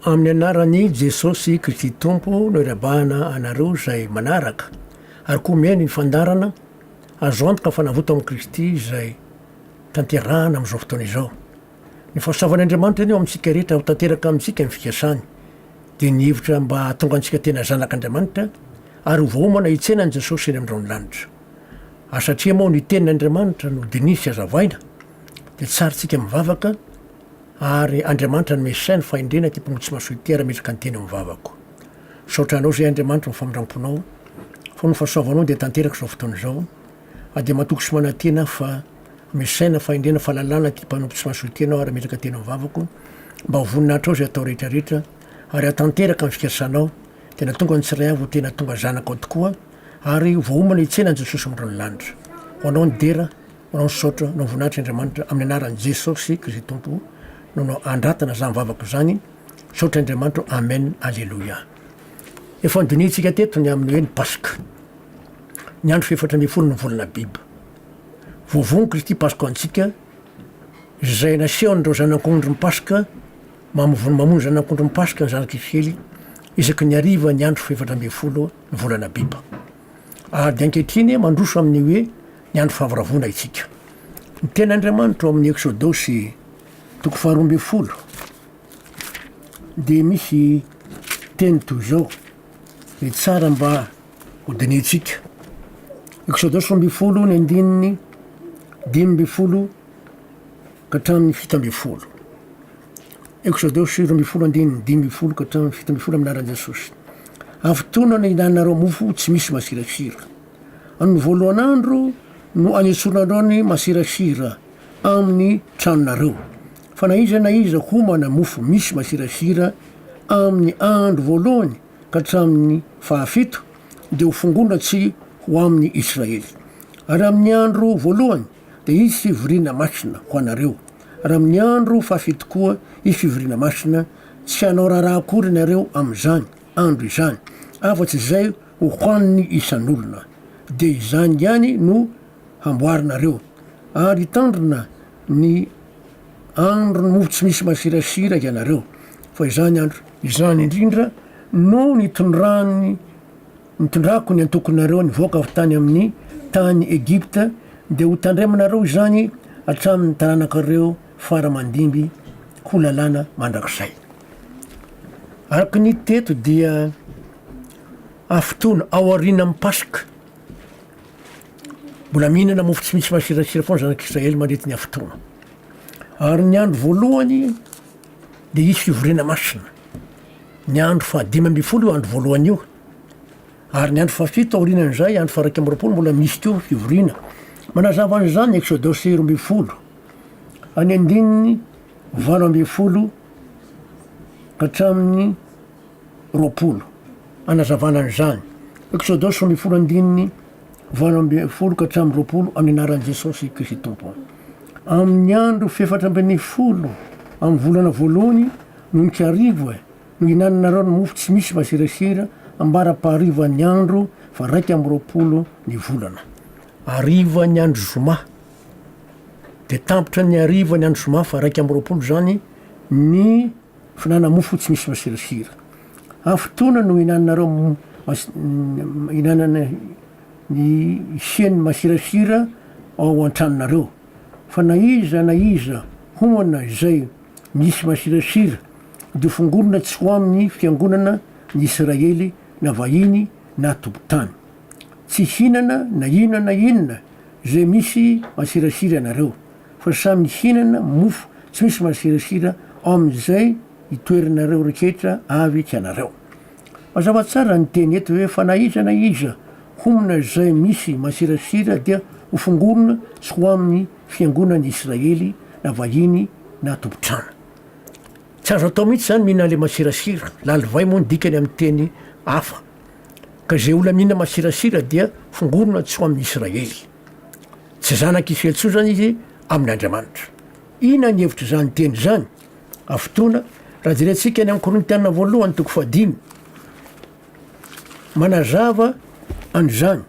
amin'ny anarany jesosy Kristy tompo no irabahana anareo zay manaraka ary koa miainy ny fandarana azo antoka fanavotana amin'i Kristy zay tanterahana amin'izao fotoana izao. Ny fahasoavan'Andriamanitra io amintsika rehetra ho tanteraka amintsika ny fikasany dia ny hevitra mba hatonga antsika tena zanak'Andriamanitra ary voamana hitsenan'i Jesosy eny amin'izao ny lanitra. Satria moa ny tenin'Andriamanitra no dinisy azavaina dia tsara tsika mivavaka ary Andriamanitra no mesainy fahendrena ty mpanotsy maso ity ara-metraka ny teny mivavako. Saotranao zay Andriamanitra no famindramponao fa no fahasoavanao dia tanteraka izao fotoana izao dia matoko sy manantena fa mesaina fahendrena fahalalana ty mpanompotsy maso ity anao ara-metraka teny mivavako mba ho voninahitra ao zay atao rehetrarehetra ary atanteraka amin'ny fikasanao tena tonga ny tsiray avy ho tena tonga zanaka ao tokoa ary voaomana hitsenan'i Jesosy amindrony lanitra. Ho anao ny dera, ho anao ny saotra, no voninahitra Andriamanitra amin'ny anaran'i Jesosy Kristy tompo no andratana za mivavako zany. Saotra Andriamanitra, amen, alleluia. Efa nydinitsika teto ny amin'ny hoe ny Pasika, ny andro fefatra ambin'ny folo ny volana biby. Voavono Kristy Pasika antsika zay naseho andreo zanak'ondro ny Pasika mamono zanak'ondro ny Pasika ny zanak'Israely isaky ny ariva ny andro fefatra ambin'ny folo ny volana biby. Ary ankehitriny mandroso amin'ny hoe ny andro fahavaravoana itsika. Ny ten'Andriamanitra amin'ny Exodosy toko faharoa ambin'ny folo dia misy teny toy izao dia tsara mba ho dinitsika. Exodosy roa ambin'ny folo ny andininy dimy ambin'ny folo ka hatramin'ny fito ambin'ny folo. Exodosy roa ambin'ny folo andininy dimy ambin'ny folo ka hatramin'ny fito ambin'ny folo amin'ny anaran'i Jesosy. Afotoana no ihinanareo mofo tsy misy masirasira. Amin'ny voalohan'andro no anetsoranareo ny masirasira amin'ny tranonareo. Fa na iza homana mofo misy masirasira amin'ny andro voalohany ka hatramin'ny fahafito dia ho fongona tsy ho amin'ny Israely. Ary amin'ny andro voalohany dia izy fivoriana masina ho anareo. Ary amin'ny andro fahafito koa izy fivoriana masina, tsy hanao raharaha akory nareo amin'izany andro izany, afa-tsy izay ho hoaniny isan'olona. Dia izany ihany no hamboarinareo ary hitandrina ny andro ny mofo tsy misy masirasira ianareo. Fa izany andro izany indrindra no nitondrako ny antokonareo nivoaka avy tany amin'ny tany Egypta dia ho tandremanareo izany hatramin'ny taranakareo faramandimby ho lalàna mandrakizay. Araka ny teto dia afotoana ao aoriana amin'ny Pasika mbola mihinana mofo tsy misy masirasira foana zanak'Israely mandrety ny afotoana. Ary ny andro voalohany dia izy fivoriana masina. Ny andro fahadimy ambin'ny folo io andro voalohany io. Ary ny andro fahafito aorianan'izay andro faha raika amby roapolo mbola misy teo fivoriana. Manazava an'izany Exodosy roa ambin'ny folo any andininy valo ambin'ny folo ka hatramin'ny roapolo. Anazavana an'izany Exodosy roa ambin'ny folo andininy valo ambin'ny folo ka hatramin'ny roapolo amin'ny anaran'i Jesosy Kristy tompo. Amin'ny andro fefatra ambin'ny folo amin'ny volana voalohany no nikarivo no hinananareo ny mofo tsy misy masirasira ambara-pahariva ny andro fa raika amby roapolo ny volana. Ariva ny andro zoma dia tampotra ny ariva ny andro zoma fa raika amby roapolo zany ny finanana mofo tsy misy masirasira. Afotoana no hinananareo hinanana ny isiany masirasira ao an-tranonareo. Fa na iza homana izay misy masirasira dia fongorona tsy ho amin'ny fiangonana ny Israely na vahiny na tobotany. Tsy hinana na inona zay misy masirasira ianareo fa samy hinana mofo tsy misy masirasira ao amin'izay itoerinareo rehetra avy tianareo. Mazava tsara ny teny eto hoe fa na iza homana izay misy masirasira dia ho fongorona tsy ho amin'ny fiangonany Israely na vahiny na tobotrana. Tsy azo atao mihitsy zany mihina le masirasira. Lalivay moa ny dikany amin'ny teny hafa. Ka zay olona mihina masirasira dia fongorona tsy ho amin'ny Israely. Tsy zanak'Israely tsoa zany izy amin'ny Andriamanitra. Ina ny hevitra zany teny zany? Afotoana raha jerentsika ny amin'ny Korintiana voalohany toko fahadimy manazava an'izany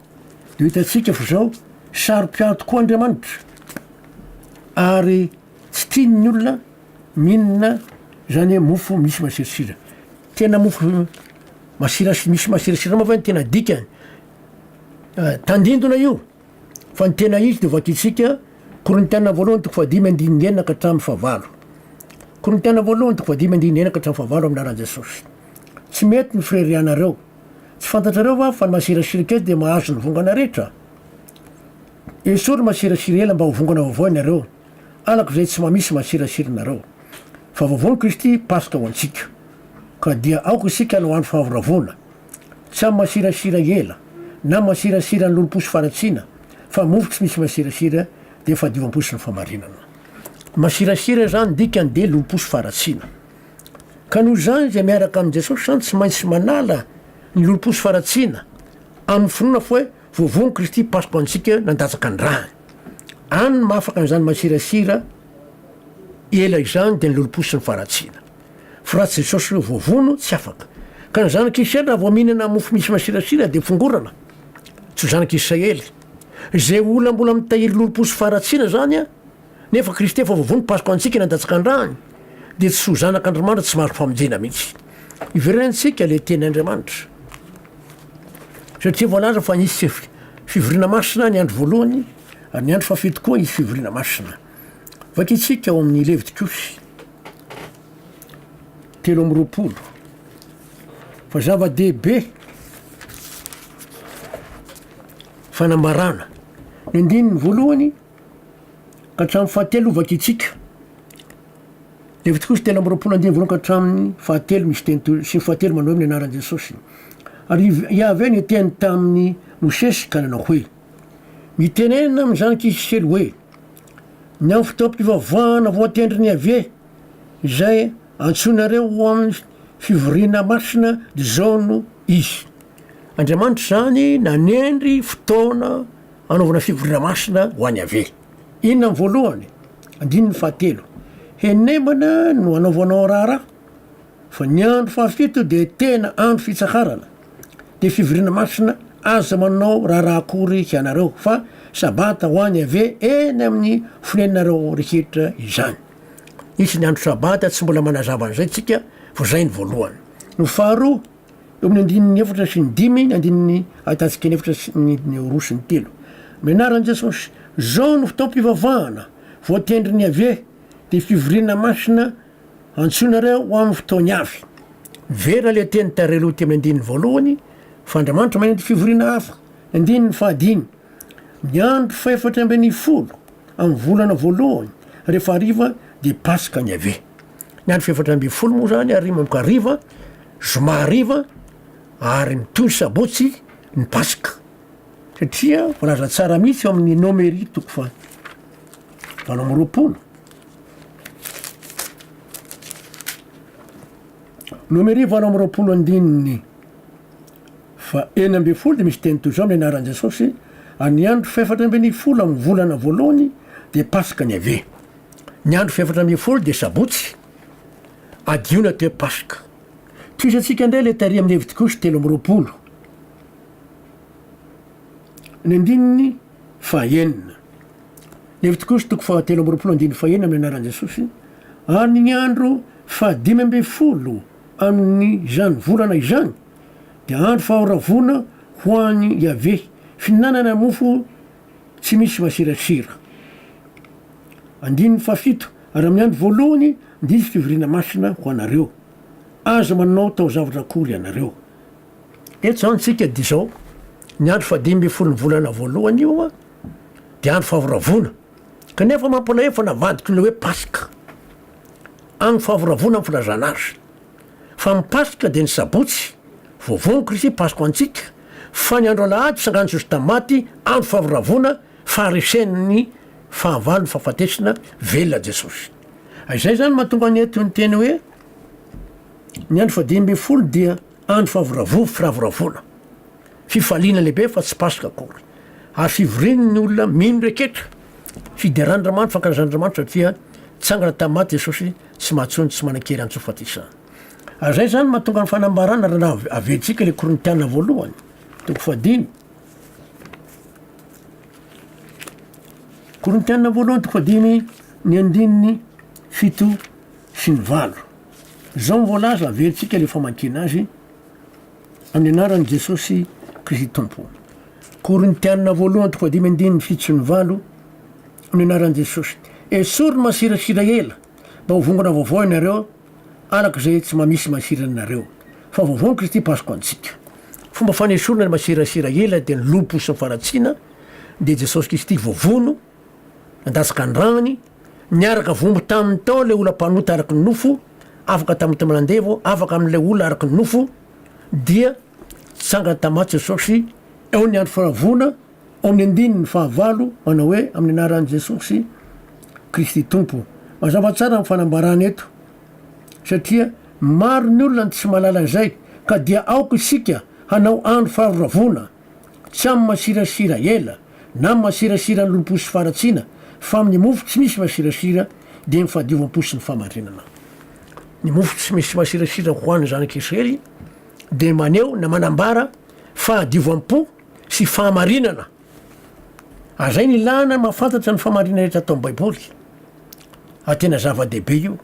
dia hitantsika fa zao saro-piato tokoa Andriamanitra ary tsy tiany ny olona mihinana zany hoe mofo misy masirisira. Tena mofo misy masirisira moa va ny tena dikany tandindona io fa ny tena izy de vakitsika Korintiana voalohany toko fahadimy andininy enina ka hatramin'ny fahavalo. Korintiana voalohany toko fahadimy andininy enina ka hatramin'ny fahavalo aminaran'i Jesosy. Tsy mety ny frerianareo, tsy fantatrareo va fa ny masirasira kely de mahazo ny vongana rehetra. Esory masirasira ela mba ho vongana vaovao ianareo, alako zay tsy mamisy masirasirinareo. Fa vaovao Kristy pasika ho antsika, ka dia aoka isika no andro fahavoravoana, tsy amin'ny masirasira ela na masirasira ny lolo-posy faratsiana, fa mofo tsy misy masirasira de fa diovam-posy ny famarinana. Masirasira zany dikany de lolo-posy faratsiana. Ka noho zany zay miaraka amin'i Jesosy zany tsy maintsy manala ny lolo-posy faratsiana amin'ny finoana fa hoe vaovao Kristy pasika ho antsika nandatsaka ny rahany. Any no mahafaka an'izany masirasira ela izany de ny lolo-posy ny faratsiana. Fa raha tsy Jesosy voavono tsy afaka. Ka ny zanak'Israely vao mihinana mofo misy masirasira de fongorana. Tsy ho zanak'Israely. Zay olona mbola mitahiry lolo-posy faratsiana zany a, nefa Kristy efa voavono pasika ho antsika nandatsaka ny rahany, de tsy ho zanak'Andriamanitra tsy mahazo famonjena mihitsy. Iverenantsika le tenin'Andriamanitra. Satria voalaza fa nisy fivoriana masina ny andro voalohany, ary ny andro fahafito koa nisy fivoriana masina. Vakitsika ao amin'ny Levitikosy 3:20. Fa zava-dehibe fanambarana ny andininy voalohany ka hatramin'ny fahatelo vakitsika. Levitikosy 3:20 andininy voalohany ka hatramin'ny fahatelo misy teny sy fahatelo manao amin'ny anaran'i Jesosy. Ary iavy ny teny tamin'ny Mosesy ka nanao hoe, mitenenina amin'ny zanak'Israely hoe, ny amin'ny fotoam-pivavahana voatendry ny ave izay antsonareo ho amin'ny fivoriana masina de zao no izy. Andriamanitra zany nanendry fotoana anaovana fivoriana masina ho an'ny ave. Inona amin'ny voalohany andininy fahatelo, henemana no anaovanao raharaha, fa ny andro fahafito de tena andro fitsakarana, de fivoriana masina aza manao raharaha akory hianareo, fa sabata ho an'ny ave eny amin'ny fonenareo rehetra izany. Isy ny andro sabata tsy mbola manazava an'izay tsika, fa zay ny voalohany. No faharoa eo amin'ny andininy efatra sy ny dimy, andininy ahitatsika ny efatra sy ny roa sy ny telo. Menaran'i Jesosy, zao no fotoam-pivavahana voatendry ny ave de fivoriana masina antsonareo ho amin'ny fotoany avy. Vera le teny tareloty amin'ny andininy voalohany, fa Andriamanitra manendy fivoriana hafa. Andininy fahadimy, ny andro faefatra ambin'ny folo amin'ny volana voalohany rehefa hariva de pasika ny ave. Ny andro faefatra ambin'ny folo moa zany ary mamka hariva, zoma hariva, ary mitoy sabotsy ny pasika. Satria voalaza tsara mihitsy eo amin'ny nomery toko fa 20. Nomery 20 andininy fa 9 de misy teny toy zao amin'ny anaran'i Jesosy, ary ny andro faefatra ambin'ny folo amin'ny volana voalohany de pasika ny ave. Ny andro faefatra ambin'ny folo de sabotsy, adiona te pasika. Toisantsika indray le taria amin'ny Levitikosy 3:20. Ny andininy fahaenina. Levitikosy toko fa 3:20 andininy fahaenina amin'ny anaran'i Jesosy, ary ny andro 15 amin'ny zany volana izany de andro faharavona ho an'ny Iave, finanana mofo tsy misy masirasira. Andininy fahafito, ary amin'ny andro voalohany ndisy fivoriana masina ho anareo, aza manao tao zavatra akory ianareo. Eto zany tsika de zao, ny andro 15 ny volana voalohany io a de andro fahavoravona, kanefa mampalahelo fa navadiky ny hoe pasika. Andro fahavoravona amin'ny filazana azy. Fa ny pasika de ny sabotsy, vaovao ny Kristy pasika ho antsika, fa ny andro alahady sangany Jesosy tamaty, andro fahavoravona, faharesen'ny fahavalo ny fahafatesina velona Jesosy. Izay zany mahatonga ny eto ny teny hoe ny andro 15 dia andro fahavoravona, fifaliana lehibe fa tsy pasika akory, ary fivoriany ny olona mino reketra, fideran'Andriamanitra, fankalazan'Andriamanitra satria tsangana tamaty Jesosy tsy mahatsony tsy manan-kery antsofatisana. Zay zany mahatonga ny fanambarana raha aventsika le Korintiana voalohany toko 5. Korintiana voalohany toko 5 ny andininy 7 sy ny 8. zao mivolaza veritsika le famankina azy amin'ny anaran'i Jesosy Kristy Tompo. Korintianina voalohany toko 5:7 amin'ny anaran'i Jesosy. Esorony masirasira ela mba hovongana vaovao ianareo alak'izay tsy mamisy masira anareo fa vaovao Kristy pasoko antsika. Fomba fanesorona ny masirasira ela dia ny lopo sy ny faratsiana dia Jesosy Kristy voavono nandatsaka andragnany niaraka vombo tamin'ny tao le olam-panota araky ny nofo afaka tamin'ny manandevo afaka amin'ilay olona araky ny nofo dia tsangana tamaty Jesosy eo ny andro firavona ao amin'ny andininy fahavalo manao hoe amin'ny anaran'i Jesosy Kristy Tompo. Mazava tsara amin'ny fanambarana eto satria maro ny olona ny tsy malala izay ka dia aoko isika hanao andro firavoravoana tsy amin'ny masirasira ela na amin'ny masirasira ny lomposy faratsiana fa amin'ny mofo tsy misy masirasira dia ny fahadiovam-posy ny fahamarinana. Ny mofo tsy misy masirasira hoan'ny zanak'Israely dia maneo na manambara fahadiovam-po sy fahamarinana. Azay ny ilana mahafantatra ny fahamarinana rehetra atao amin'ny baiboly. Tena zava-dehibe io.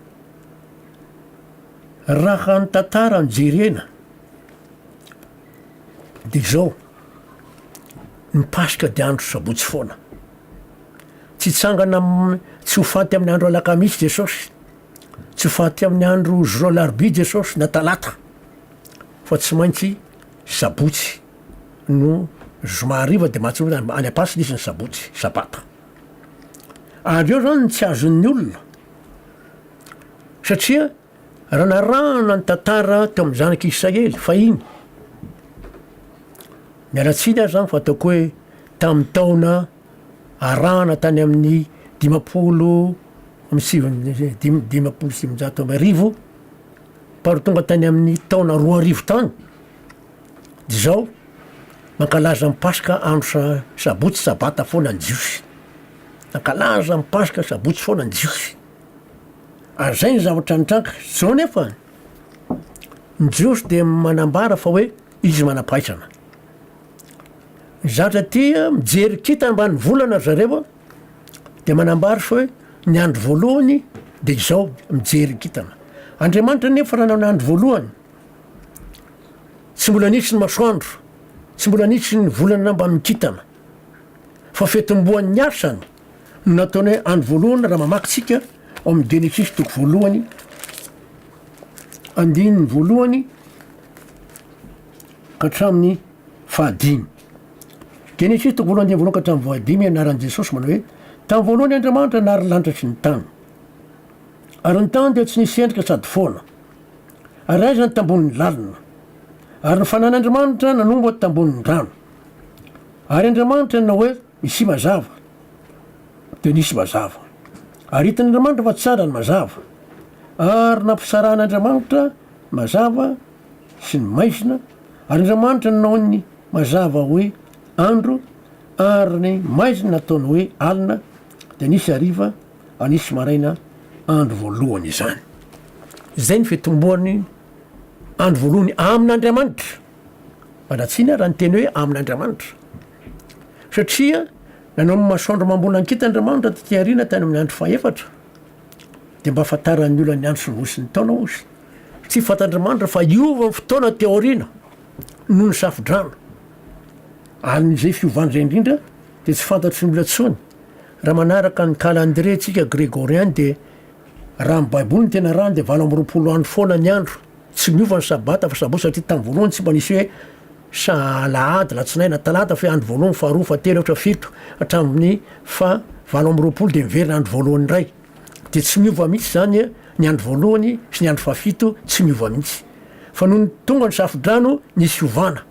Raha ny tantara ny jerena dia zao ny pasika dia andro sabotsy foana. Tsy tsangana tsy ho faty amin'ny andro alakamisy Jesosy, tsy ho faty amin'ny andro zoro larobia Jesosy na talata fa tsy maintsy sabotsy no zoma hariva dia mahatsy any apasika izy ny sabotsy sabata. Ary eo zany tsy azon'ny olona satria raha narahana ny tantara teo amin'ny zanak'Israely fa iny mialatsiny azy zany fa ataoko hoe tamin'ny taona arahana tany amin'ny 500 paro tonga tany amin'ny taona 2000 tany dia zao mankalaza amin'ny pasika andro sabotsy sabata foana ny jiosy. Mankalaza amin'ny pasika sabotsy foana ny jiosy. Ary zay ny zavatra nitranga zao nefa ny jiosy dia manambara fa hoe izy manam-pahaizana. Zatra tia mijery kitana mba ny volana zareo dia manambara fa hoe ny andro voalohany dia izao mijery kitana. Andriamanitra nefa raha nanao ny andro voalohany tsy mbola nisy ny masoandro, tsy mbola nisy ny volana mba mikitana fa fetim-boan'ny asany no nataony hoe andro voalohany raha mamakitsika ao amin'ny Genesis toko voalohany 9 ka hatramin'ny 5. Genesis toko voalohany 9 ka hatramin'ny 5 anaran'i Jesosy manao hoe tamin'ny voalohany Andriamanitra nahary lanitra sy ny tany. Ary ny tany dia tsy nisy endrika sady foana. Ary aiza ny tambonin'ny lalina. Ary ny fanan'Andriamanitra nanomboka tambonin'ny rano. Ary Andriamanitra nanao hoe misy mazava dia nisy mazava. Ary hitan'Andriamanitra fa tsara ny mazava. Ary nampisaran'Andriamanitra mazava sy ny maizina. Ary Andriamanitra nanao ny mazava hoe andro ary ny maizina nataony hoe alina dia nisy hariva ary nisy maraina andro voalohany izany. Zay ny fitomboany andro voalohany amin'Andriamanitra. Manatsiny raha ny teny hoe amin'Andriamanitra satria nanao ny masoandro mambola nkita Andriamanitra taty aoriana tany amin'ny andro faefatra dia mba afantaran'ny olona ny andro sy ny vosiny taona ozy. Tsy fantan'Andriamanitra fa iova ny fotoana teo aoriana noho ny safidrano. An'izay fiovana zay indrindra dia tsy fantatry ny olona tsony. Raha manaraka ny calendrier tsika grégorien dia raha ny baiboly ny tena rano dia 20 andro foana ny andro. Tsy miova ny sabata fa sabotsy satria tamin'ny voalohany tsy mba nisy hoe alahady latsinaina talata fa andro voalohany faharoa fahatelo efatra fito hatramin'ny 20 dia miverina andro voalohany iray. Dia tsy miova mihitsy zany ny andro voalohany sy ny andro fahafito tsy miova mihitsy. Fa noho ny tonga ny safidrano nisy fiovana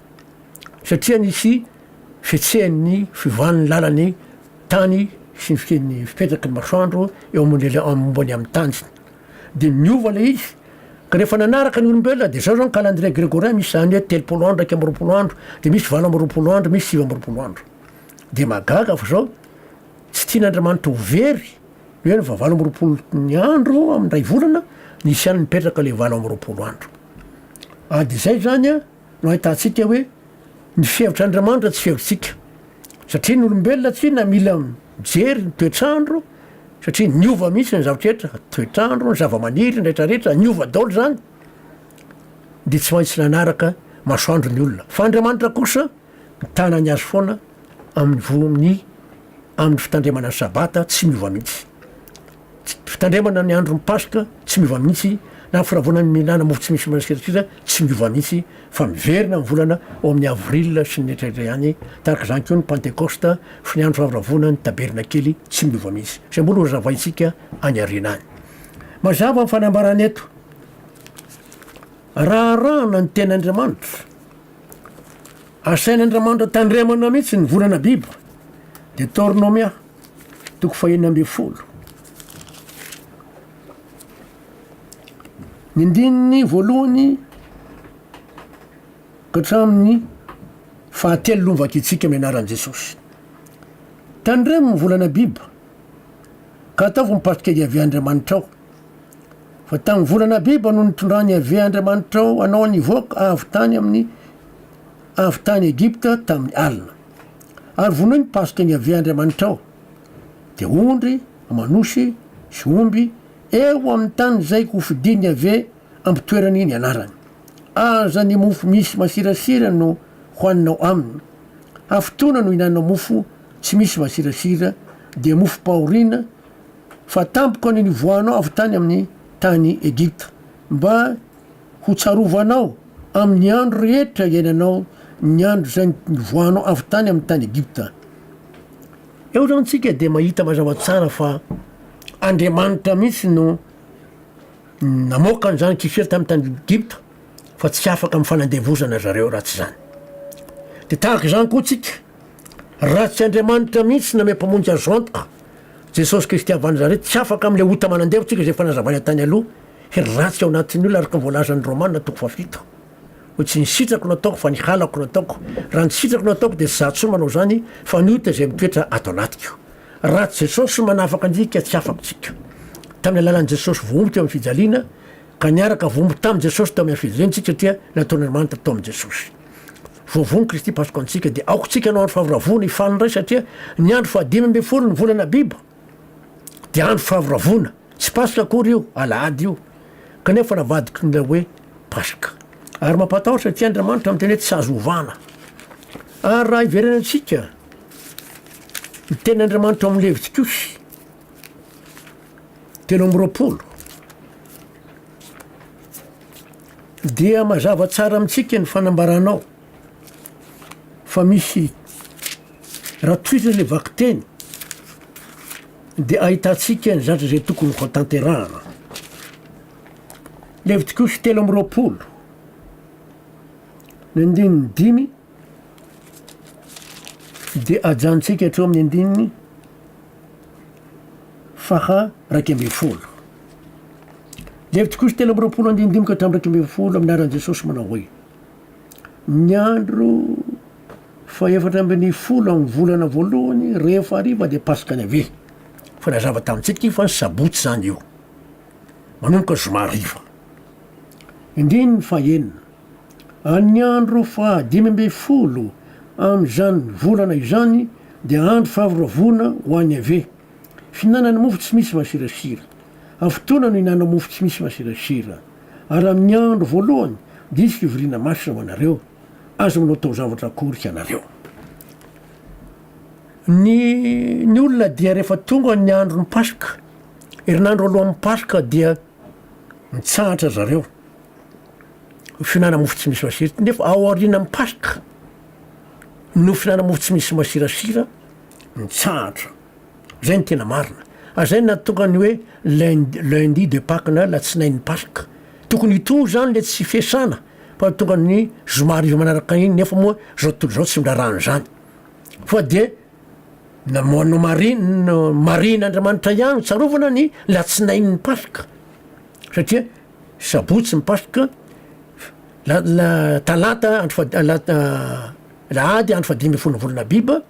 satria nisy fihetsehany fiovan'ny lalany tany sy ny fipetraky ny masoandro eo ambony amin'ny tanjiny dia miova le izy. Ka rehefa nanaraka ny olombelona dia zao zany calendrier grégorien misy zany hoe 30 andro 20 andro dia misy 20 andro misy 20 andro dia magaga fa zao tsy tian'Andriamanitra ho very hoe ny 20 ny andro amin'ny ray volana nisy ihany mipetraka le 20 andro. Dia zay zany no ahitantsika hoe ny fihevitr'Andriamanitra tsy fihevitritsika satria ny olombelona tsy na mila mijery ny toetrandro satria niova mihitsy ny zavatra rehetra toetrandro ny zava-maniry ny rehetrarehetra niova daolo zany de tsy maintsy nanaraka masoandro ny olona fa Andriamanitra kosa mitana ny azy foana amin'ny fitandremana ny sabata tsy miova mihitsy, fitandremana ny andro mipasoka tsy miova mihitsy, na firavona ny mihinana mofo tsy misy masirasira tsy miova mihitsy, fa miverina ny volana ao amin'ny avril sy ny etraitra ihany, taraka zany koa ny pentecoste sy ny andro fahavoravona ny taberna kely tsy miova mihitsy, zay mbola rozavaintsika any arina any. Mazava ny fanambarany eto, raha rahana ny ten'Andriamanitra, asain'Andriamanitra tandremana mihitsy ny volana biby, de Tornomia 12. Ny andininy voalohany ka hatramin'ny fahatelo lombakitsika amin'ny anaran'i Jesosy. Tandremo ny volana biby ka ataovy mipasika Andriamanitra ao, fa tamin'ny volana biby no nitondrany Andriamanitra ao anao nivoaka avy tany Egypta tamin'ny alina, ary vonoy nipasika ny Andriamanitra ao, de ondry, manosy sy omby eo amin'ny tany zay kofidiny ampitoerany iny anarany. Aza ny mofo misy masirasira no hoaninao aminy, afotona no hinanao mofo tsy misy masirasira, de mofo pahorina, fa tampoka ny nivoanao avy tany amin'ny tany Egypta, mba ho tsarovanao amin'ny andro rehetra iainanao ny andro zay nivoanao avy tany amin'ny tany Egypta. Eo zany tsika de mahita mazava tsara fa Andriamanitra mihitsy no namoakany zany kisera tamin'ny tany Egypta, fa tsy afaka amin'ny fanandevozana zareo raha tsy zany. De tahaka zany koa tsika, raha tsy Andriamanitra mihitsy namempamonjy azo antoka Jesosy Kristy avany zareo, tsy afaka am'le ota manandevo tsika zay fanazavany tany aloha, hery ratsy ao anatin'ny olona araka voalazan'ny Romanina 7. Hoe tsy ny sitrako no ataoko fa ny halako no ataoko, raha ny sitrako no ataoko de tsy zaho tsony manao zany fa ny ota zay mitoetra ato anatiko. Ratsy Jesosy manafaka antsika tsy afaka tsika. Tamin'ny alalan'i Jesosy vomby teo amin'ny fijaliana, ka niaraka vomby tamin'i Jesosy teo amin'ny fijaliana tsika satria nataon'Andriamanitra tao amin'ny Jesosy. Vovony Kristy pasoko antsika de aoko tsika no andro fahavoravona ifany ray, satria ny andro 15 ny volana biby de andro fahavoravona, tsy pasika akory io, alahady io, kanefa navadiky ny hoe pasika. Ary mampatahotra satria Andriamanitra amin'ny teny hoe tsy azo ovana. Ary raha iverenantsika ny ten'Andriamanitra amin'ny Levitikosy 7:20 dia mazava tsara amintsika ny fanambaranao fa misy raha tohizany le vaky teny de ahitantsika ny zatra zay tokony ho tanterahana. Levitikosy 7:20 ny andininy 5 de ajantsika hatreo amin'ny andininy 12. Levitikosy 7:20 andininy 5 ka hatramin'ny 12 amin'ny anaran'i Jesosy manao hoe: ny andro 14 amin'ny volana voalohany rehefa hariva de pasika ny ave. Fa nazava tamintsika fa ny sabotsy zany io, manomboka zoma hariva. Indriny 9, any andro 15 amin'izany volana izany de andro fahavoravona ho an'ny ave, fihinanany mofo tsy misy masirasira, afotona no hinanao mofo tsy misy masirasira, ary amin'ny andro voalohany disy fivoriana masina ho anareo, azo manao tao zavatra akory ianareo. Ny olona dia rehefa tonga ny andro ny pasika, herinandro alohan'ny pasika dia mitsahatra zareo fihinana mofo tsy misy masira, nefa ao aoriana amin'ny pasika no fihinana mofo tsy misy masirasira mitsahatra. Zay ny tena marina. Zay natonga ny hoe lundi de Pâques na latsinain'ny pasika. Tokony ito zany le tsy fiasana, fa tonga ny zoma hariva manaraka iny, nefa moa zao tontolo zao tsy mindrarano zany. Fa de namoano marina Andriamanitra ihany tsarovana ny latsinain'ny pasika, satria sabotsy ny pasika, talata lahady andro 15 volana biba,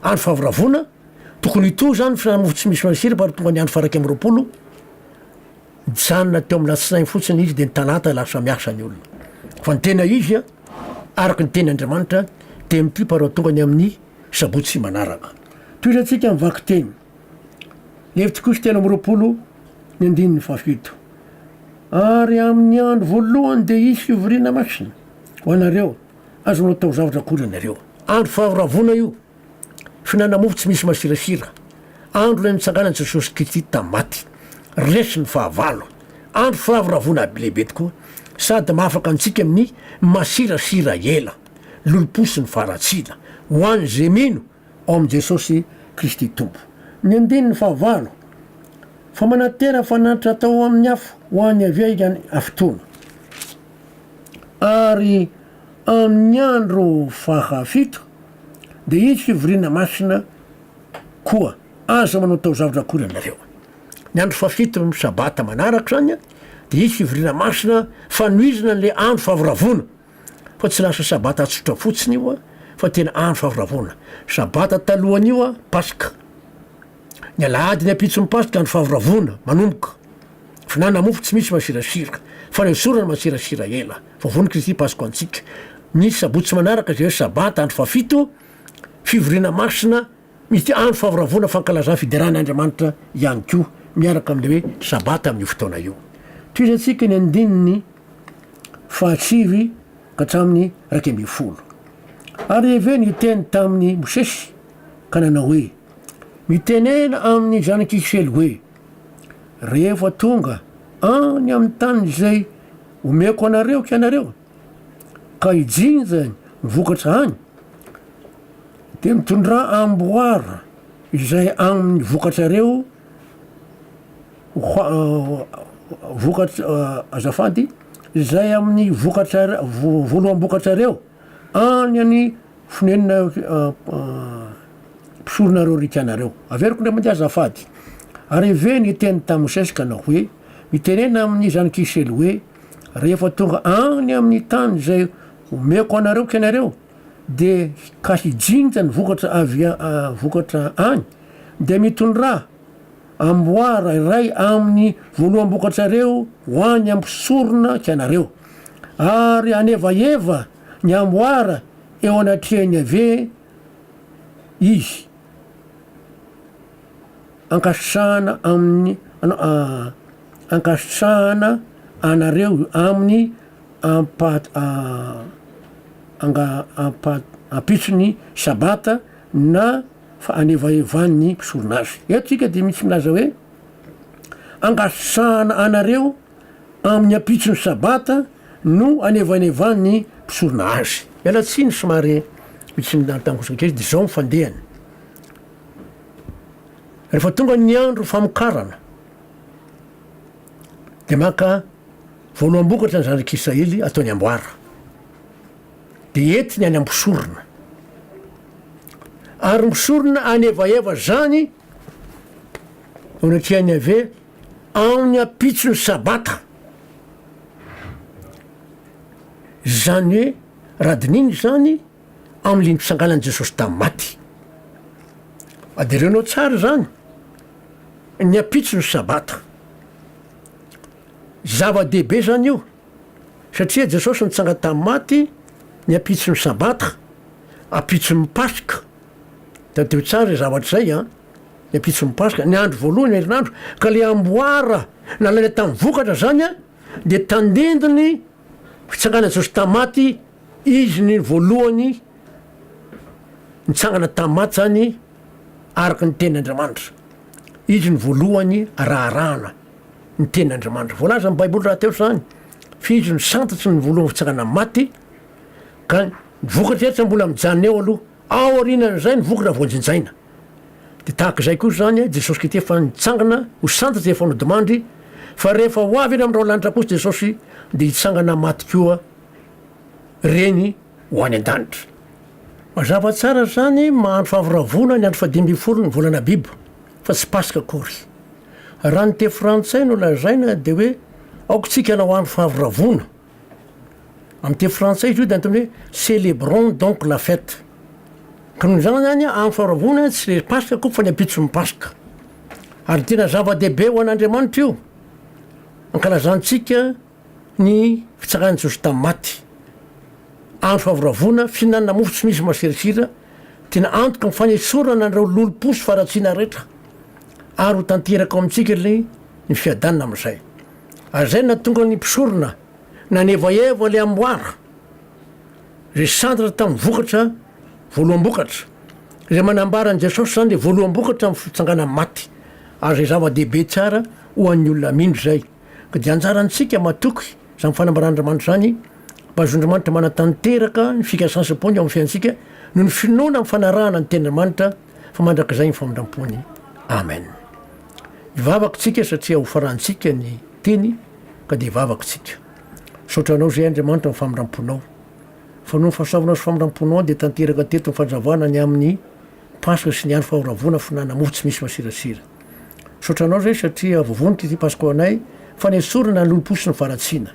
andro fahavoravona, tokony ito zany fihinana mofo tsy misy masira, fa tonga ny andro 12 mijanona teo amin'ny latsinainy fotsiny izy de ny talata lasa miasa ny olona. Fa ny tena izy araky ny teny Andriamanitra de mipiparo tonga ny amin'ny sabotsy manaraka. Toizatsika ny vaky teny Levitikosy 7:20 ny andininy 7. ary amin'ny andro voalohany dia isy fivoriana masina ho anareo azonao tao zavatra akory anareo. Andro fahavoravona io, fihinana mofo tsy misy masirasira, andro lay nitsanganan'i Jesosy Kristy tamaty, resy ny fahavalo, andro fahavoravona lehibe tokoa, sady mahafaka antsika amin'ny masirasira ela, loloposy ny faratsila ho an'ny zay mino ao amin'i Jesosy Kristy tompo. Ny andiny ny fahavalo, fa manatera fanatitra tao amin'ny afo ho an'ny avia afitoana, ary amin'ny andro fahafito dia izy fivoriana masina koa, aza manao tao zavatra akory anareo. Ny andro fahafito sabata manaraka zany a, dia izy fivoriana masina fanohizana n'le andro fahavoravona, fa tsy lasa sabata atsotra fotsiny io a, fa tena andro fahavoravona. Sabata talohan'io a pasika, ny alahady ny apitsony pasika andro fahavoravona manomboka, fihinana mofo tsy misy masirasira, fa ny esorana masirasira ela, vavony Kristy pasika antsika. Ny sabotsy manaraka zay hoe sabata andro fahafito, fivoriana masina misy andro fahavoravona fankalazana fideran'Andriamanitra ihany koa miaraka amin'le hoe sabata amin'io fotoana io. Toy izy antsika ny andininy fahatsivy ka hatramin'ny 12. Ary eve ny teny tamin'ny Mosesy ka nanao hoe, mitenena amin'ny zanak'Israely hoe, rehefa tonga any amin'ny tany zay omeko anareo ka anareo ka hijinja mivokatra any, dia mitondra amboara izay amin'ny vokatrareo vokatra azafady izay amin'ny vokatra voalohambokatrareo any any fonenina mpisoronareo rikanareo. Averiko ndray mandeha azafady. Ary eve ny teny tamin'ny Mosesy ka nao hoe, mitenena amin'ny zanak'Israely hoe, rehefa tonga any amin'ny tany zay omeko anareo ka anareo dia ka hijinja ny vokatra any, dia mitondra amboara iray amin'ny voalohambokatrareo ho any ampisorona ka anareo, ary anevaeva ny amboara eo anatrehany ave izy, ankasana amin'ny ankasana anareo amin'ny ampitsony sabata na fa anevaevan'ny mpisorona azy. Etsika dia misy milaza hoe angasana anareo amin'ny ampitsony sabata no anevanevan'ny mpisorona azy. Miala tsiny somary misy mitangosika kely dia zao mifandehany. Rehefa tonga ny andro famokarana dia maka voaloham-bokatra ny zanak'Israely ataony amboara, dia entiny any ampisorona, ary misorona anevaeva zany onatriany ave amin'ny ampitsony sabata, zany hoe radininy zany amin'liny fisanganan'i Jesosy tamin'ny maty. Aderenao tsara zany ny ampitsony sabata, zava-dehibe zany io, satria Jesosy nitsanga tamin'ny maty, ny ampitsony sabata, ampitsony pasika, da teo tsara zavatra zay a, ny ampitsony pasika, ny andro voalohany herinandro, ka le amboara nalaina tamin'ny vokatra zany a, dia tandendony fitsangana Jesosy tamin'ny maty, izy ny voalohany nitsangana tamin'ny maty zany araka ny tenin'Andriamanitra, izy ny voalohany raharahana ny tenin'Andriamanitra. Voalaza ny Baiboly raha teo zany, fa izy ny santatry ny voalohany fitsangana maty, ka ny vokatra etra mbola mijanona eo aloha, ao aorianan'izay ny vokatra voanjinjaina. Dia tahaka izay koa zany Jesosy Kristy efa nitsangana ho santatry efa nodimandry, fa rehefa ho avy eny amin'irao lanitra kosa Jesosy dia hitsangana maty koa reny ho any an-danitra. Mazava tsara zany mahandro fahavoravona ny andro 15 ny volana bibo, fa tsy pasika akory. Raha ny te frantsay no lazaina dia hoe aokontsika nao andro fahavoravona. Amin'ny te frantsay izy io dia antony hoe célébrons donc la fête. Ka noho zany zany andro fahavoravona tsy le pasika koa fa ny ampitsony pasika. Ary tena zava-dehibe ho an'Andriamanitra io, ankalazantsika ny fitsangan'i Jesosy tamin'ny maty. Andro fahavoravona, fihinanana mofo tsy misy masirasira, tena antoka mifanesorana an'ireo loloposy faratsiana rehetra, ary ho tanteraka ao amintsika ny fiadanana amin'izay. ary zay na tonga ny mpisorona nanevaeva le amboara zay sandra tamin'ny vokatra voaloam-bokatra zay manambaran' jesosy zany le voaloam-bokatra amin'ny fitsangana maty ary zay zava-dehibe tsara ho an'ny olona mindro zay ka dia anjarantsika matoky zany fanambaran'andriamanitra zany mpazondriamanitra manatanteraka ny fikasansam-pony ao amin'ny fiaintsika no ny finoana amin'ny fanarahana ny tenandriamanitra fa mandrak'izay ny famindram-pony amen. Ivavaka tsika satria ho farantsika ny teny ka dia ivavaka tsika saotranao zay andriamanitra ny famindram-ponao fa no ny fahasavanao sy famindram-ponao dia tanteraka teto ny fanjavana ny amin'ny paska sy ny andro fahavoravona finanana mofo tsy misy masirasira. Saotranao zay satria vovonika ty paska anay fa nesorana ny loloposy ny faratsiana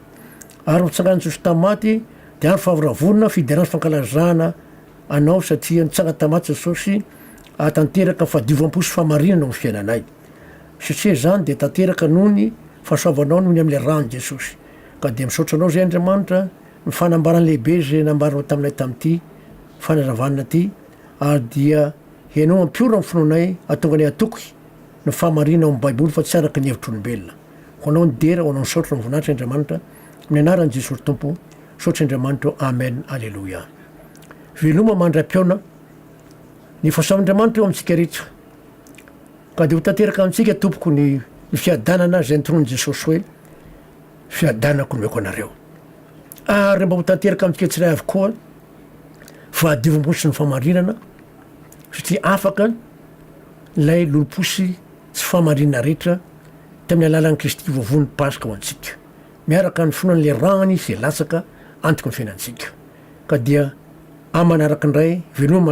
ary mitsangana Jesosy tamaty dia andro fahavoravona fiderana sy fankalazana anao satria nitsanga tamaty Jesosy tanteraka fahadiovam-po sy fahamarinana amin'ny fiainanay satria zany dia tanteraka noho ny fahasoavanao noho ny amin'ilay rano Jesosy ka dia misaotranao zay andriamanitra ny fanambarany lehibe zay nambaranao taminay tamin'ity fanazavanana ty ary dia henao ampiora amin'ny finoanay atonga ny atoky ny fahamarinana amin'ny baiboly fa tsy araka ny hevitr'olombelona ho anao ny dera ho anao ny saotra ny voninahitra andriamanitra amin'ny anaran'i Jesosy tompo saotra andriamanitra amen alleloia. Veloma mandram-piaona ny fahasavan'andriamanitra eo amintsika rehetra ka dia ho tanteraka amintsika tompoko ny fiadanana zay nitoroany Jesosy hoe fiadanako nomeko anareo ary mba ho tanteraka amintsika tsiray avy koa fahadiovam-po sy ny fahamarinana satria afaka ilay loloposy sy fahamarinana rehetra tamin'ny alalan'i Kristy voavony paska ho antsika miaraka ny finoan'le rany zay latsaka antoka ny fiainantsika ka dia amanaraka indray veloma